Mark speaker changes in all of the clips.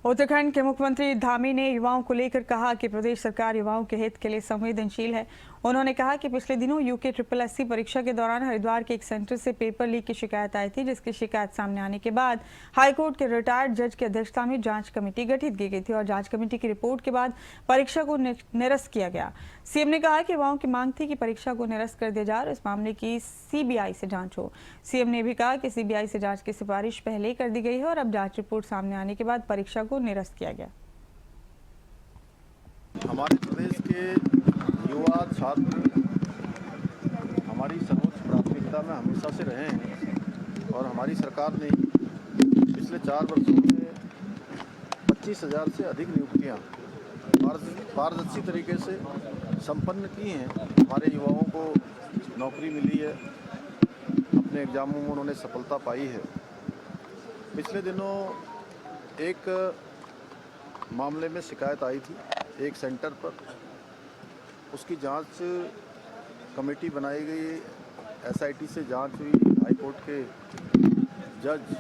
Speaker 1: उत्तराखंड के मुख्यमंत्री धामी ने युवाओं को लेकर कहा कि प्रदेश सरकार युवाओं के हित के लिए संवेदनशील है। उन्होंने कहा कि पिछले दिनों यूके SSSC परीक्षा के दौरान हरिद्वार के एक सेंटर से पेपर लीक की शिकायत आई थी, जिसकी शिकायत सामने आने के बाद हाईकोर्ट के रिटायर्ड जज की अध्यक्षता में जांच कमेटी गठित की गई थी और जांच कमेटी की रिपोर्ट के बाद परीक्षा को निरस्त किया गया। सीएम ने कहा कि युवाओं की मांग थी कि परीक्षा को निरस्त कर दिया जाए और इस मामले की सीबीआई से जांच हो। सीएम ने भी कहा कि सीबीआई से जांच की सिफारिश पहले ही कर दी गई है और अब जांच रिपोर्ट सामने आने के बाद परीक्षा को निरस्त किया गया।
Speaker 2: हमारे प्रदेश के युवा छात्र हमारी सर्वोच्च प्राथमिकता में हमेशा से रहे हैं और हमारी सरकार ने पिछले 4 वर्षों में 25,000 से अधिक नियुक्तियां पारदर्शी तरीके से संपन्न की हैं। हमारे युवाओं को नौकरी मिली है, अपने एग्जामों में उन्होंने सफलता पाई है। पिछले दिनों एक मामले में शिकायत आई थी एक सेंटर पर, उसकी जांच कमेटी बनाई गई, एसआईटी से जांच हुई। हाईकोर्ट के जज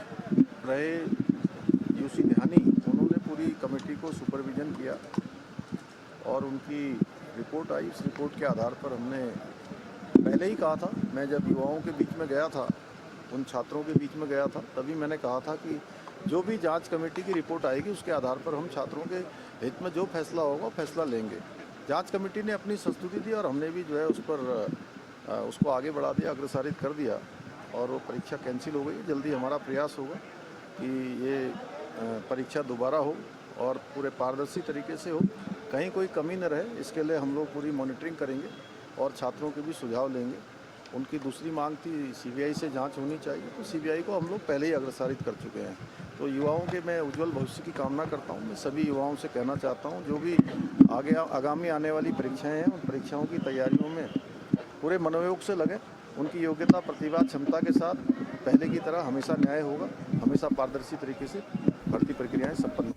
Speaker 2: रहे यूसी ध्यानी, उन्होंने पूरी कमेटी को सुपरविज़न किया और उनकी रिपोर्ट आई। उस रिपोर्ट के आधार पर हमने पहले ही कहा था, मैं जब युवाओं के बीच में गया था, उन छात्रों के बीच में गया था, तभी मैंने कहा था कि जो भी जांच कमेटी की रिपोर्ट आएगी उसके आधार पर हम छात्रों के हित में जो फैसला होगा फैसला लेंगे। जांच कमेटी ने अपनी संस्तुति दी और हमने भी जो है उस पर उसको आगे बढ़ा दिया, अग्रसारित कर दिया और वो परीक्षा कैंसिल हो गई। जल्दी हमारा प्रयास होगा कि ये परीक्षा दोबारा हो और पूरे पारदर्शी तरीके से हो, कहीं कोई कमी न रहे। इसके लिए हम लोग पूरी मॉनिटरिंग करेंगे और छात्रों के भी सुझाव लेंगे। उनकी दूसरी मांग थी सीबीआई से जांच होनी चाहिए, तो सीबीआई को हम लोग पहले ही अग्रसारित कर चुके हैं। तो युवाओं के मैं उज्जवल भविष्य की कामना करता हूं। मैं सभी युवाओं से कहना चाहता हूं, जो भी आगामी आने वाली परीक्षाएं हैं, उन परीक्षाओं की तैयारियों में पूरे मनोयोग से लगे। उनकी योग्यता, प्रतिभा, क्षमता के साथ पहले की तरह हमेशा न्याय होगा, हमेशा पारदर्शी तरीके से भर्ती प्रक्रियाएँ संपन्न